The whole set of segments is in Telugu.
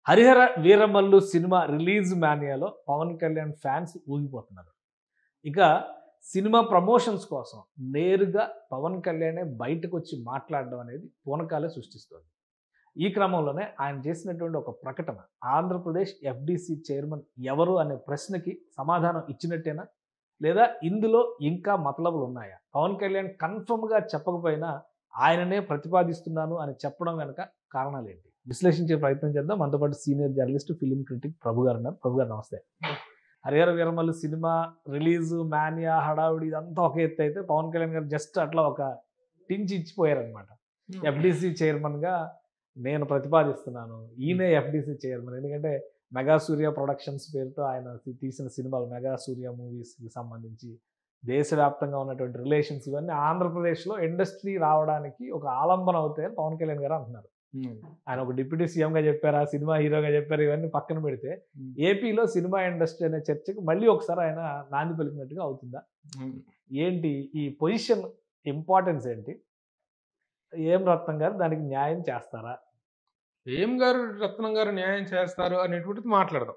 హరిహర వీరమల్లు సినిమా రిలీజ్ మానియాలో పవన్ కళ్యాణ్ ఫ్యాన్స్ ఊగిపోతున్నారు. ఇక సినిమా ప్రమోషన్స్ కోసం నేరుగా పవన్ కళ్యాణే బయటకు వచ్చి మాట్లాడడం అనేది పూనకాలే సృష్టిస్తుంది. ఈ క్రమంలోనే ఆయన చేసినటువంటి ఒక ప్రకటన ఆంధ్రప్రదేశ్ ఎఫ్డిసి చైర్మన్ ఎవరు అనే ప్రశ్నకి సమాధానం ఇచ్చినట్టేనా, లేదా ఇందులో ఇంకా మతలబులు ఉన్నాయా? పవన్ కళ్యాణ్ కన్ఫర్మ్గా చెప్పకపోయినా ఆయననే ప్రతిపాదిస్తున్నాను అని చెప్పడం వెనక కారణాలు ఏంటి విశ్లేషించే ప్రయత్నం చేద్దాం. మనతో పాటు సీనియర్ జర్నలిస్ట్, ఫిలిం క్రిటిక్ ప్రభు గారు ఉన్నారు. ప్రభు గారు నమస్తే. Harihara Veeramallu cinema release mania హడావుడి ఇదంతా ఒక ఎత్తు అయితే, పవన్ కళ్యాణ్ గారు జస్ట్ అట్లా ఒక టించి ఇచ్చిపోయారనమాట. ఎఫ్డిసి చైర్మన్గా నేను ప్రతిపాదిస్తున్నాను, ఈయనే ఎఫ్డిసి చైర్మన్. ఎందుకంటే మెగా సూర్య ప్రొడక్షన్స్ పేరుతో ఆయన తీసిన సినిమాలు, మెగా సూర్య మూవీస్కి సంబంధించి దేశవ్యాప్తంగా ఉన్నటువంటి రిలేషన్స్ ఇవన్నీ ఆంధ్రప్రదేశ్లో ఇండస్ట్రీ రావడానికి ఒక ఆలంబన అవుతాయని పవన్ కళ్యాణ్ గారు అంటున్నారు. ఆయన ఒక డిప్యూటీ సీఎంగా చెప్పారా, సినిమా హీరోగా చెప్పారు, ఇవన్నీ పక్కన పెడితే ఏపీలో సినిమా ఇండస్ట్రీ అనే చర్చకు మళ్ళీ ఒకసారి ఆయన నాంది పలికినట్టుగా అవుతుందా? ఏంటి ఈ పొజిషన్ ఇంపార్టెన్స్ ఏంటి? ఏం రత్నం గారు దానికి న్యాయం చేస్తారా? రత్నం గారు న్యాయం చేస్తారు అనేటువంటిది మాట్లాడదాం.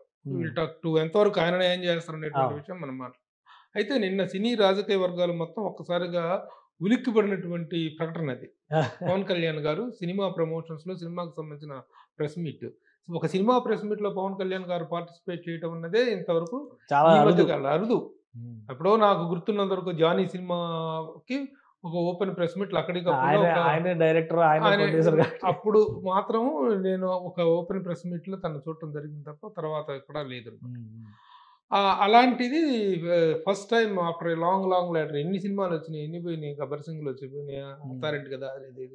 ఎంతవరకు ఆయన న్యాయం చేస్తారు అనేటువంటి విషయం మనం మాట్లాడదాం. అయితే నిన్న సినీ రాజకీయ వర్గాలు మొత్తం ఒక్కసారిగా ఉలిక్కిపడినటువంటి ప్రకటన అది. పవన్ కళ్యాణ్ గారు సినిమా ప్రమోషన్స్ లో సినిమాకు సంబంధించిన ప్రెస్ మీట్, ఒక సినిమా ప్రెస్ మీట్ లో పవన్ కళ్యాణ్ గారు పార్టిసిపేట్ చేయడం అన్నదే ఇంతవరకు చాలా అరుదు. ఎప్పుడో నాకు గుర్తున్నంత వరకు జానీ సినిమాకి ఒక ఓపెన్ ప్రెస్ మీట్లు అప్పుడు మాత్రం నేను ఒక ఓపెన్ ప్రెస్ మీట్ లో తను చూడటం జరిగింది తప్ప తర్వాత ఎక్కడ లేదు. అలాంటిది first time after long letter. ఎన్ని సినిమాలు వచ్చినాయి, ఎన్ని పోయినాయి, గబ్బర్ సింగ్లు వచ్చిపోయినాయి, అత్తారింటి కదా అనేది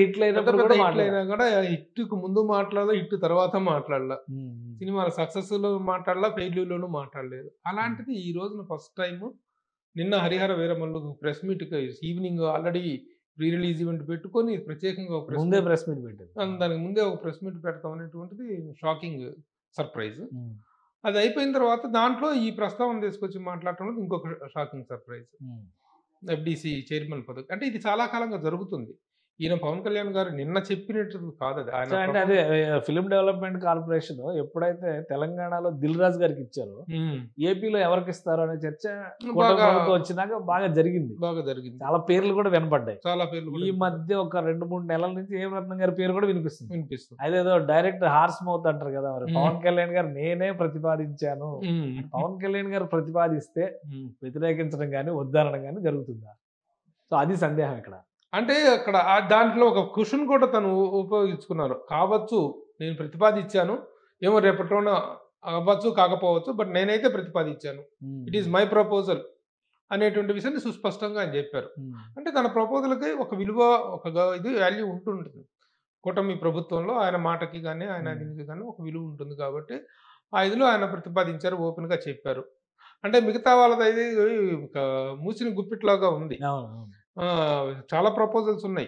హిట్లు అయినా కూడా హిట్కు ముందు మాట్లాడలా, హిట్ తర్వాత మాట్లాడలా, సినిమాల సక్సెస్ లో మాట్లాడలా, ఫెయిల్యూర్ లోనూ మాట్లాడలేదు. అలాంటిది ఈ రోజున ఫస్ట్ టైం నిన్న Harihara Veeramallu press meet evening already pre release event పెట్టుకొని ప్రత్యేకంగా ప్రెస్ మీట్ పెట్టారు. దానికి ముందే ఒక ప్రెస్ మీట్ పెడతాం అనేటువంటిది షాకింగ్ సర్ప్రైజ్. అది అయిపోయిన తర్వాత దాంట్లో ఈ ప్రస్తావన తీసుకొచ్చి మాట్లాడటం ఇంకొక షాకింగ్ సర్ప్రైజ్. ఎఫ్డిసి చైర్మన్ పదవి అంటే ఇది చాలా కాలంగా జరుగుతుంది. ఈయన పవన్ కళ్యాణ్ గారు నిన్న చెప్పినట్టు కాదు అది. ఆయన అదే ఫిల్మ్ డెవలప్మెంట్ కార్పొరేషన్ ఎప్పుడైతే తెలంగాణలో దిల్ రాజు గారికి ఇచ్చారో, ఏపీలో ఎవరికి ఇస్తారు అనే చర్చ వచ్చినాక బాగా జరిగింది. చాలా పేర్లు కూడా వినపడ్డాయి. ఈ మధ్య ఒక 2-3 నెలల నుంచి ఏం రత్నం గారి పేరు కూడా వినిపిస్తుంది. అదేదో డైరెక్ట్ హార్స్ మౌత్ అంటారు కదా, మరి పవన్ కళ్యాణ్ గారు నేనే ప్రతిపాదించాను, పవన్ కళ్యాణ్ గారు ప్రతిపాదిస్తే వ్యతిరేకించడం కానీ వద్దనడం కానీ జరుగుతుందా? సో అది సందేహం ఇక్కడ. అంటే అక్కడ దాంట్లో ఒక క్వశ్చన్ కూడా తను ఉపయోగించుకున్నారు. కావచ్చు, నేను ప్రతిపాదించాను, ఏమో రేపటిలోన అవ్వచ్చు కాకపోవచ్చు, బట్ నేనైతే ప్రతిపాదించాను, ఇట్ ఈస్ మై ప్రపోజల్ అనేటువంటి విషయాన్ని సుస్పష్టంగా ఆయన చెప్పారు. అంటే తన ప్రపోజల్కి ఒక విలువ, ఒక ఇది వాల్యూ ఉంటుంటుంది. కూటమి ప్రభుత్వంలో ఆయన మాటకి కానీ ఆయన దీనికి కానీ ఒక విలువ ఉంటుంది కాబట్టి ఆ ఇదిలో ఆయన ప్రతిపాదించారు, ఓపెన్గా చెప్పారు. అంటే మిగతా వాళ్ళది అయితే మూసిన గుప్పిట్లాగా ఉంది. చాలా ప్రపోజల్స్ ఉన్నాయి.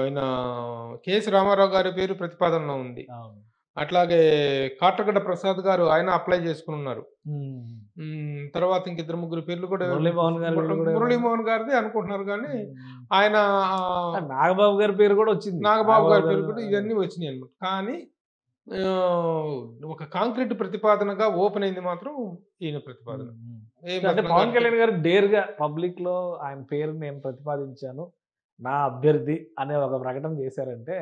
ఆయన కేఎస్ రామారావు గారి పేరు ప్రతిపాదనలో ఉంది. అట్లాగే కాట్రగడ్డ ప్రసాద్ గారు ఆయన అప్లై చేసుకుని ఉన్నారు. తర్వాత ఇంకిద్దరు ముగ్గురు పేర్లు కూడా మురళీమోహన్ గారిది అనుకుంటున్నారు, కానీ ఆయన నాగబాబు గారి పేరు కూడా వచ్చింది. నాగబాబు గారి పేరు కూడా ఇవన్నీ వచ్చినాయి అన్నమాట. కానీ ఒక కాంక్రీట్ ప్రతిపాదనగా ఓపెన్ అయింది మాత్రం ఈయన ప్రతిపాదన. పవన్ కళ్యాణ్ గారు డేర్గా పబ్లిక్ లో ఆయన పేరు నేను ప్రతిపాదించాను, నా అభ్యర్థి అనే ఒక ప్రకటన చేశారంటే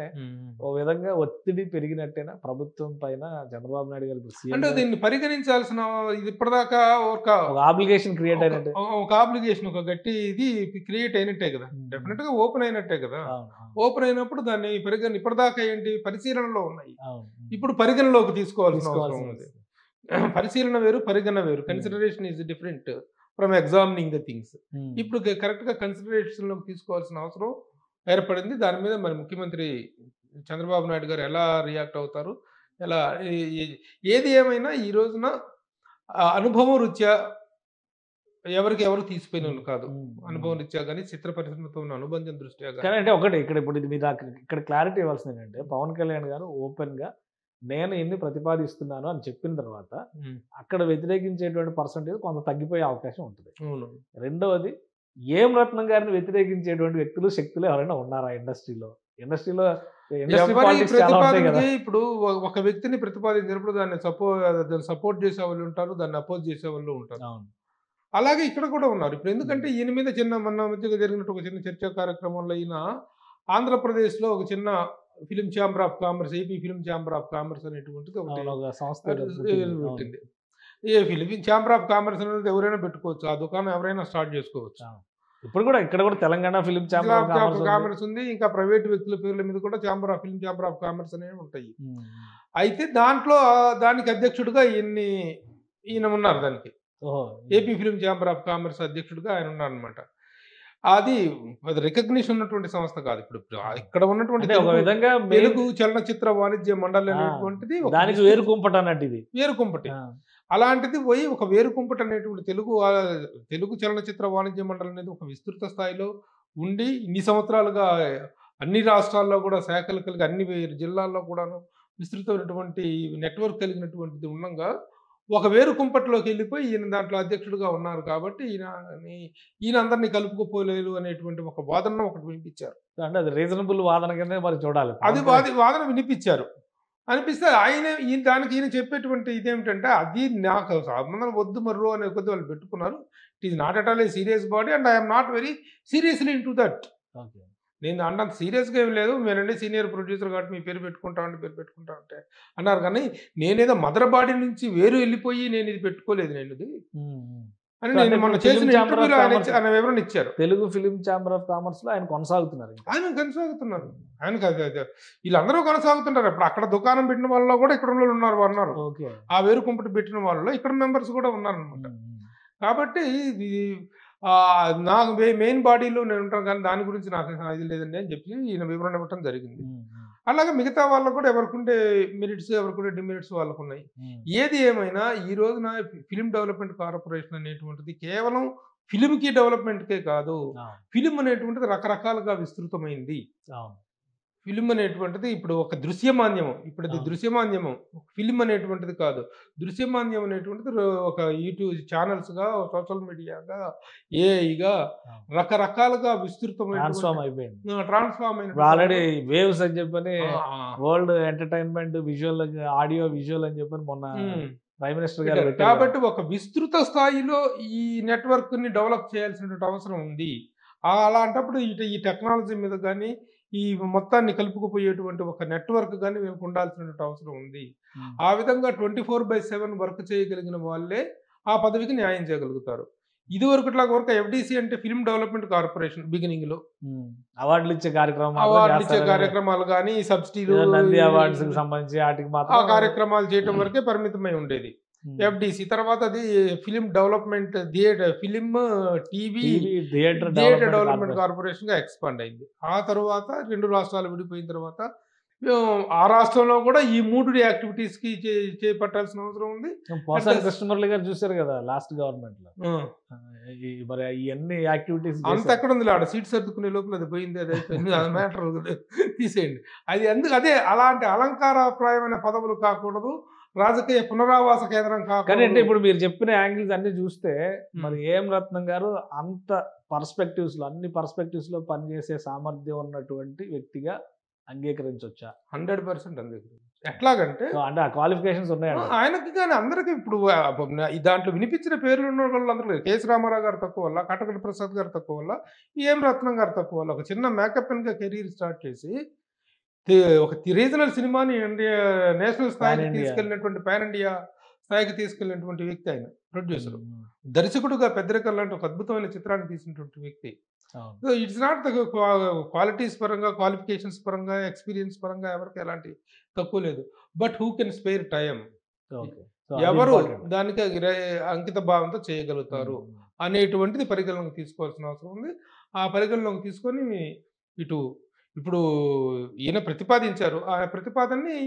ఓ విధంగా ఒత్తిడి పెరిగినట్టేనా ప్రభుత్వం పైన? చంద్రబాబు నాయుడు గారు అంటే దీన్ని పరిగణించాల్సిన, ఇది ఇప్పటిదాకా ఒక ఆబ్లిగేషన్ క్రియేట్ అయినట్టు, ఒక ఆబ్లిగేషన్, ఒక గట్టి ఇది క్రియేట్ అయినట్టే కదా, డెఫినెట్ గా ఓపెన్ అయినట్టే కదా. ఓపెన్ అయినప్పుడు దాన్ని ఇప్పటిదాకా ఏంటి పరిశీలనలో ఉన్నాయి, ఇప్పుడు పరిగణలోకి తీసుకోవాల్సిన అవసరం ఉంది. పరిశీలన వేరు, పరిగణన వేరు. Consideration is different from examining the things. ఇప్పుడు కరెక్ట్ గా కన్సిడరేషన్ లోకి తీసుకోవాల్సిన అవసరం ఏర్పడింది. దాని మీద మరి ముఖ్యమంత్రి చంద్రబాబు నాయుడు గారు ఎలా రియాక్ట్ అవుతారు, ఎలా ఏది ఏమైనా ఈ రోజున అనుభవం రీత్యా ఎవరికి ఎవరు తీసిపోయిన కాదు, అనుభవం రీత్యా కానీ చిత్ర పరిశ్రమతో ఉన్న అనుబంధం దృష్ట్యా కానీ. అంటే ఒకటి ఇప్పుడు మీరు ఇక్కడ క్లారిటీ ఇవ్వాల్సింది ఏంటంటే, పవన్ కళ్యాణ్ గారు ఓపెన్ గా నేను ఎన్ని ప్రతిపాదిస్తున్నాను అని చెప్పిన తర్వాత అక్కడ వ్యతిరేకించేటువంటి పర్సంటేజ్ కొంత తగ్గిపోయే అవకాశం ఉంటుంది. రెండవది, ఏం రత్నం గారిని వ్యతిరేకించేటువంటి వ్యక్తులు, శక్తులు ఎవరైనా ఉన్నారా ఇండస్ట్రీలో? ఇండస్ట్రీ ఎవరి పాలిటిక్స్ చాలా ఉంటాయి కదా. ప్రతిపాదనకి ఇప్పుడు ఒక వ్యక్తిని ప్రతిపాదించినప్పుడు దాన్ని సపోర్ట్ చేసే వాళ్ళు ఉంటారు, దాన్ని అపోజ్ చేసే వాళ్ళు ఉంటారు. అవును. అలాగే ఇక్కడ కూడా ఉన్నారు. ఇప్పుడు ఎందుకంటే ఈయన మీద మొన్న మధ్యగా జరిగినట్టు ఒక చిన్న చర్చా కార్యక్రమంలో ఈయన ఆంధ్రప్రదేశ్‌లో ఒక చిన్న film chamber of commerce, AP film chamber of commerce అనేటువంటిది ఒకటి అవును, ఒక సంస్థ పెట్టింది. A film chamber of commerce అనేది ఎవరైనా పెట్టుకోవచ్చు. ఆ దుకాణం ఎవరైనా స్టార్ట్ చేసుకోవచ్చు. ఇప్పుడు కూడా ఇక్కడ కూడా Telangana film chamber of commerce commerce ఉంది. ఇంకా ప్రైవేట్ వ్యక్తుల పేర్ల మీద కూడా ఫిల్మ్ ఛాంబర్ ఆఫ్ కామర్స్ అనేవి ఉంటాయి. అయితే దాంట్లో దానికి అధ్యక్షుడిగా ఈయన ఉన్నారు. దానికి AP film chamber of commerce అధ్యక్షుడిగా ఆయన ఉన్నారనమాట. అది రికగ్నిషన్ ఉన్నటువంటి సంస్థ కాదు. ఇప్పుడు ఇక్కడ ఉన్నటువంటి ఒక విధంగా తెలుగు చలనచిత్ర వాణిజ్య మండలి అనేటువంటిది దానికి వేరు కుంపట అన్నట్టు, ఇది వేరు కుంపటి. అలాంటిది పోయి ఒక వేరు కుంపటి అనేటువంటి తెలుగు చలనచిత్ర వాణిజ్య మండలి అనేది ఒక విస్తృత స్థాయిలో ఉండి ఇన్ని సంవత్సరాలుగా అన్ని రాష్ట్రాల్లో కూడా శాఖలు కలిగి అన్ని జిల్లాల్లో కూడాను విస్తృతమైనటువంటి నెట్వర్క్ కలిగినటువంటిది ఉండగా ఒక వేరు కుంపట్లోకి వెళ్ళిపోయి ఈయన దాంట్లో అధ్యక్షుడిగా ఉన్నారు. కాబట్టి ఈయన అందరినీ కలుపుకోపోలేరు అనేటువంటి ఒక వాదన ఒకటి వినిపించారు. అంటే అది రీజనబుల్ వాదన కింద మరి చూడాలి. అది వాదన వినిపించారు. అనిపిస్తే దానికి ఈయన చెప్పేటువంటి ఇదేమిటంటే, అది నాకు సంబంధం వద్దు మర్రో అనే కొద్ది వాళ్ళు పెట్టుకున్నారు. It is not at all A serious body and I'm not very seriously in to that. నేను అంత సీరియస్గా ఏం లేదు, నేనండి సీనియర్ ప్రొడ్యూసర్ కాబట్టి మీ పేరు పెట్టుకుంటా అంటే అన్నారు. కానీ నేనేదో మదర్ బాడీ నుంచి వేరు వెళ్ళిపోయి నేను ఇది పెట్టుకోలేదు ఇది అని నేను మొన్న చేసిన ఇంటర్వ్యూలో ఆయన వివరణ ఇచ్చారు. Telugu film chamber of commerce లో ఆయన కొనసాగుతున్నారు. వీళ్ళందరూ కొనసాగుతుంటారు. ఇప్పుడు అక్కడ దుకాణం పెట్టిన వాళ్ళలో కూడా ఇక్కడ ఉన్నారు. ఆ వేరు కుంపటి పెట్టిన వాళ్ళలో ఇక్కడ మెంబర్స్ కూడా ఉన్నారనమాట. కాబట్టి నాకు మెయిన్ బాడీలో నేను ఉంటాను, కానీ దాని గురించి నాకు ఇది లేదండి అని చెప్పి ఈయన వివరణ ఇవ్వడం జరిగింది. అలాగే మిగతా వాళ్ళకు కూడా ఎవరికుండే మెరిట్స్ ఎవరికుండే డిమెరిట్స్ వాళ్ళకు ఉన్నాయి. ఏది ఏమైనా ఈ రోజున ఫిలిం డెవలప్మెంట్ కార్పొరేషన్ అనేటువంటిది కేవలం ఫిలింకి డెవలప్మెంట్కే కాదు, ఫిలిం అనేటువంటిది రకరకాలుగా విస్తృతమైంది. ఫిలిం అనేటువంటిది ఇప్పుడు ఒక దృశ్యమాన్యము, ఇప్పుడు అది దృశ్యమాన్యము, ఫిలిం అనేటువంటిది కాదు. దృశ్యమాన్యం అనేటువంటిది ఒక యూట్యూబ్ ఛానల్స్గా, సోషల్ మీడియాగా, ఏఐగా రకరకాలుగా విస్తృతమైన ట్రాన్స్ఫార్మ్ అయిన ఆల్రెడీ వేవ్స్ అని చెప్పని world entertainment visual audio visual అని చెప్పని మొన్న ప్రైమ్ మినిస్టర్ గారు. కాబట్టి ఒక విస్తృత స్థాయిలో ఈ నెట్వర్క్ ని డెవలప్ చేయాల్సినటువంటి అవసరం ఉంది. అలాంటప్పుడు ఈ టెక్నాలజీ మీద కానీ ఈ మొత్తాన్ని కలుపుకుపోయేటువంటి ఒక నెట్వర్క్ కానీ వీళ్ళకి ఉండాల్సినటువంటి అవసరం ఉంది. ఆ విధంగా 24/7 వర్క్ చేయగలిగిన వాళ్ళే ఆ పదవికి న్యాయం చేయగలుగుతారు. ఇది వరకు ఎఫ్డిసి అంటే ఫిల్మ్ డెవలప్మెంట్ కార్పొరేషన్ బిగినింగ్ లో అవార్డులు ఇచ్చే కార్యక్రమాలు కానీ సబ్సిడీలు అవార్డ్స్ సంబంధించి ఆ కార్యక్రమాలు చేయడం వరకే పరిమితమై ఉండేది. ఎఫ్డిసి తర్వాత అది film development film TV theatre development corporation గా ఎక్స్పాండ్ అయింది. ఆ తర్వాత 2 రాష్ట్రాలు విడిపోయిన తర్వాత ఆ రాష్ట్రంలో కూడా ఈ 3 యాక్టివిటీస్ కి చేపట్టాల్సిన అవసరం ఉంది. కృష్ణమురళి గారు చూసారు కదా లాస్ట్ గవర్నమెంట్ లో, మరి ఇవన్నీ యాక్టివిటీస్ అంత ఎక్కడ ఉంది, ఆడ సీట్ సర్దుకునే లోపల అది పోయింది, అది అయిపోయింది, అది మ్యాటర్ తీసేయండి. అది ఎందుకు అదే అలాంటి అలంకారప్రాయమైన పదవులు కాకూడదు, రాజకీయ పునరావాస కేంద్రం కానీ అంటే ఇప్పుడు మీరు చెప్పిన యాంగిల్స్ అన్ని చూస్తే మరి ఏం రత్నం గారు అంత పర్స్పెక్టివ్స్ లో అన్ని పర్స్పెక్టివ్స్ లో పనిచేసే సామర్థ్యం ఉన్నటువంటి వ్యక్తిగా అంగీకరించవచ్చా? 100% అంగీకరించు. ఎట్లాగంటే అంటే ఆ క్వాలిఫికేషన్స్ ఉన్నాయండి ఆయనకి. కానీ అందరికి ఇప్పుడు దాంట్లో వినిపించిన పేర్లు ఉన్న వాళ్ళందరూ కేసీ రామారావు గారు తక్కువ వల్ల, కటకటి ప్రసాద్ గారు తక్కువ వల్ల, ఏం రత్నం గారు తక్కువ వల్ల, ఒక చిన్న మేకప్ గా కెరీర్ స్టార్ట్ చేసి ఒక రీజనల్ సినిమాని నేషనల్ స్థాయికి తీసుకెళ్ళినటువంటి పాన్ ఇండియా స్థాయికి తీసుకెళ్ళినటువంటి వ్యక్తి ఆయన. ప్రొడ్యూసర్, దర్శకుడుగా పెద్దరికం లాంటి ఒక అద్భుతమైన చిత్రాన్ని తీసినటువంటి వ్యక్తి. సో ఇట్స్ నాట్ క్వాలిటీస్ పరంగా, క్వాలిఫికేషన్స్ పరంగా, ఎక్స్పీరియన్స్ పరంగా ఎవరికి ఎలాంటి తక్కువ లేదు. But who can spare time, ఎవరు దానికి అంకిత భావంతో చేయగలుగుతారు అనేటువంటిది పరిగణలోకి తీసుకోవాల్సిన అవసరం ఉంది. ఆ పరిగణలోకి తీసుకొని ఇప్పుడు ఈయన ప్రతిపాదించారు. ఆ ప్రతిపాదనని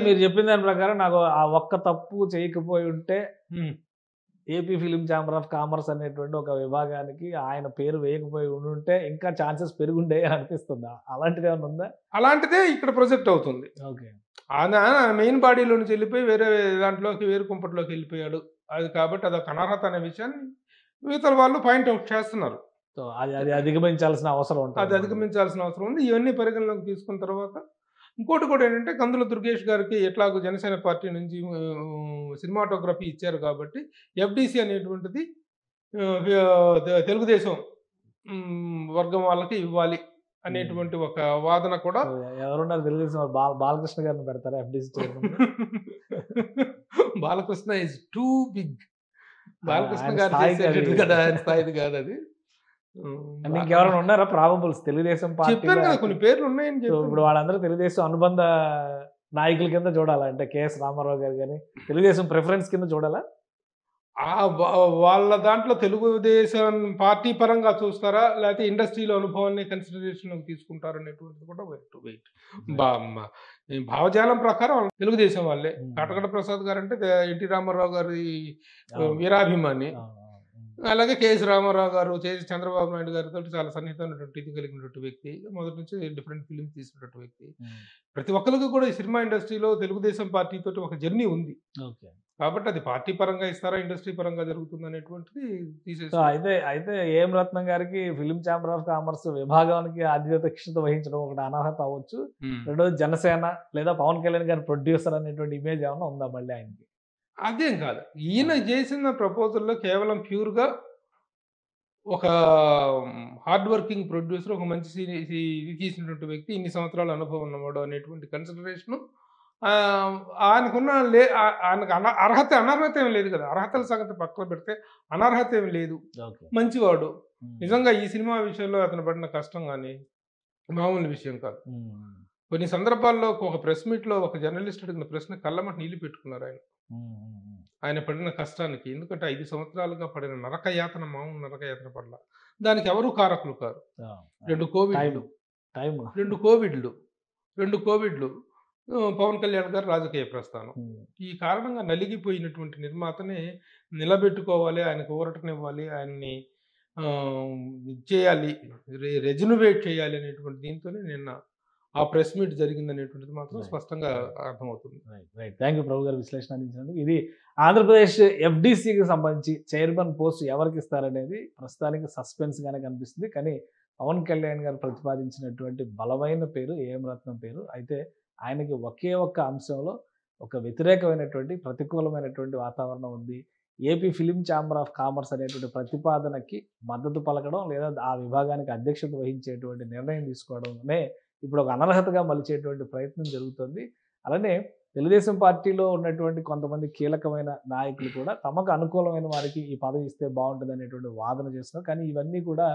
మీరు చెప్పిన దాని ప్రకారం నాకు ఆ ఒక్క తప్పు చేయకపోయి ఉంటే AP film chamber of commerce అనేటువంటి ఒక విభాగానికి ఆయన పేరు వేయకపోయి ఉంటే ఇంకా ఛాన్సెస్ పెరుగుండే అనిపిస్తుందా? అలాంటిది ఏమైనా ఉందా? అలాంటిదే ఇక్కడ ప్రొజెక్ట్ అవుతుంది. ఓకే, ఆయన మెయిన్ బాడీలో నుంచి వెళ్ళిపోయి వేరే దాంట్లోకి వేరు కుంపట్లోకి వెళ్ళిపోయాడు. అది కాబట్టి అదొక అనర్హత అనే విషయాన్ని మిగతా వాళ్ళు పాయింట్అవుట్ చేస్తున్నారు. అది అధిగమించాల్సిన అవసరం ఉంటుంది. అది అధిగమించాల్సిన అవసరం ఉంది. ఇవన్నీ పరిగణలోకి తీసుకున్న తర్వాత ఇంకోటి కూడా ఏంటంటే కందుల దుర్గేష్ గారికి ఎట్లాగో జనసేన పార్టీ నుంచి సినిమాటోగ్రఫీ ఇచ్చారు కాబట్టి ఎఫ్డీసీ అనేటువంటిది తెలుగుదేశం వర్గం వాళ్ళకి ఇవ్వాలి అనేటువంటి ఒక వాదన కూడా ఎవరున్నారు తెలుగుదేశం బాలకృష్ణ గారిని పెడతారా FDC chairman? Balakrishna is too big. Balakrishna గారు కదా ఆయన స్థాయిది కాదు అది. ఇంకెవరైనా ఉన్నారా ప్రాబబుల్స్ తెలుగుదేశం పార్టీ? చెప్పారు కదా కొన్ని పేర్లు ఉన్నాయని చెప్పి. ఇప్పుడు వాళ్ళందరూ తెలుగుదేశం అనుబంధ నాయకుల కింద చూడాలా? అంటే కేఎస్ రామారావు గారు కానీ తెలుగుదేశం ప్రిఫరెన్స్ కింద చూడాలా? వాళ్ళ దాంట్లో తెలుగుదేశం పార్టీ పరంగా చూస్తారా, లేకపోతే ఇండస్ట్రీలో అనుభవాన్ని కన్సిడరేషన్ తీసుకుంటారు అనేటువంటిది కూడా వెయిట్. భావజాలం ప్రకారం తెలుగుదేశం వాళ్ళే. కాటగడ ప్రసాద్ గారు అంటే ఎన్టీ రామారావు గారి వీరాభిమాని. అలాగే కేఎస్ రామారావు గారు చంద్రబాబు నాయుడు గారితో చాలా సన్నిహితమైనటువంటి ఇది కలిగినటువంటి వ్యక్తి. మొదటి నుంచి డిఫరెంట్ ఫిలిమ్స్ తీసినటువంటి వ్యక్తి. ప్రతి ఒక్కరికి కూడా ఈ సినిమా ఇండస్ట్రీలో తెలుగుదేశం పార్టీ తోటి ఒక జర్నీ ఉంది. కాబట్టి అది పార్టీ పరంగా ఇస్తారా, ఇండస్ట్రీ పరంగా జరుగుతుంది అనేటువంటిది తీసేసి. అయితే ఏం రత్నం గారికి ఫిలిం ఛాంబర్ ఆఫ్ కామర్స్ విభాగానికి అధ్యక్షత వహించడం ఒకటి అనర్హత అవ్వచ్చు. రెండోది జనసేన లేదా పవన్ కళ్యాణ్ గారి ప్రొడ్యూసర్ అనేటువంటి ఇమేజ్ ఏమైనా ఉందా మళ్ళీ ఆయనకి? అదేం కాదు. ఈయన చేసిన ప్రపోజల్లో కేవలం ప్యూర్గా ఒక హార్డ్ వర్కింగ్ ప్రొడ్యూసర్, ఒక మంచి ఇది తీసినటువంటి వ్యక్తి, ఇన్ని సంవత్సరాల అనుభవం ఉన్నవాడు అనేటువంటి కన్సిడరేషను ఆయనకున్న ఆయనకు అర్హత అనర్హత ఏం లేదు కదా. అర్హతల సంగతి పక్కన పెడితే అనర్హత ఏం లేదు. మంచివాడు. నిజంగా ఈ సినిమా విషయంలో అతను పడిన కష్టం కానీ మామూలు విషయం కాదు. కొన్ని సందర్భాల్లో ఒక ప్రెస్ మీట్లో ఒక జర్నలిస్ట్ అడిగిన ప్రశ్న కళ్ళమట నీళ్లు పెట్టుకున్నారు ఆయన పడిన కష్టానికి. ఎందుకంటే 5 సంవత్సరాలుగా పడిన నరకయాతన మామూలు నరకయాతన పడల. దానికి ఎవరు కారకులు కారు. 2 కోవిడ్లు, పవన్ కళ్యాణ్ గారు రాజకీయ ప్రస్థానం. ఈ కారణంగా నలిగిపోయినటువంటి నిర్మాతని నిలబెట్టుకోవాలి, ఆయనకు ఊరటనివ్వాలి, ఆయన్ని చేయాలి, రెజ్యువేట్ చేయాలి అనేటువంటి దీంతోనే నిన్న ఆ ప్రెస్ మీట్ జరిగిందనేటువంటిది మాత్రం స్పష్టంగా అర్థమవుతుంది. థ్యాంక్ యూ ప్రభు గారు విశ్లేషణ అందించినందుకు. ఇది ఆంధ్రప్రదేశ్ ఎఫ్డీసీకి సంబంధించి చైర్మన్ పోస్ట్ ఎవరికి ఇస్తారనేది ప్రస్తుతానికి సస్పెన్స్గానే కనిపిస్తుంది. కానీ పవన్ కళ్యాణ్ గారు ప్రతిపాదించినటువంటి బలమైన పేరు ఏఎం రత్నం పేరు. అయితే ఆయనకి ఒకే ఒక్క అంశంలో ఒక వ్యతిరేకమైనటువంటి ప్రతికూలమైనటువంటి వాతావరణం ఉంది. AP film chamber of commerce అనేటువంటి ప్రతిపాదనకి మద్దతు పలకడం లేదా ఆ విభాగానికి అధ్యక్షత వహించేటువంటి నిర్ణయం తీసుకోవడమే ఇప్పుడు ఒక అనర్హతగా మలిచేటువంటి ప్రయత్నం జరుగుతుంది. అలానే తెలుగుదేశం పార్టీలో ఉన్నటువంటి కొంతమంది కీలకమైన నాయకులు కూడా తమకు అనుకూలమైన వారికి ఈ పదవి ఇస్తే బాగుంటుంది అనేటువంటి వాదన చేస్తున్నారు. కానీ ఇవన్నీ కూడా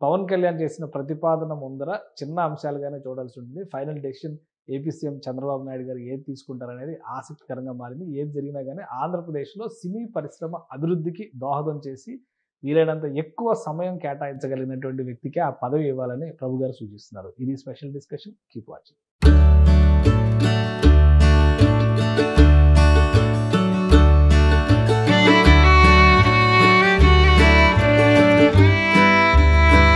పవన్ కళ్యాణ్ చేసిన ప్రతిపాదన ముందర చిన్న అంశాలుగానే చూడాల్సి ఉంటుంది. Final decision AP CM Chandrababu Naidu గారు ఏది తీసుకుంటారనేది ఆసక్తికరంగా మారింది. ఏది జరిగినా కానీ ఆంధ్రప్రదేశ్లో సినీ పరిశ్రమ అభివృద్ధికి దోహదం చేసి వీలైనంత ఎక్కువ సమయం కేటాయించగలిగినటువంటి వ్యక్తికి ఆ పదవి ఇవ్వాలని ప్రభు గారు సూచిస్తున్నారు. ఇది స్పెషల్ డిస్కషన్. Keep watching.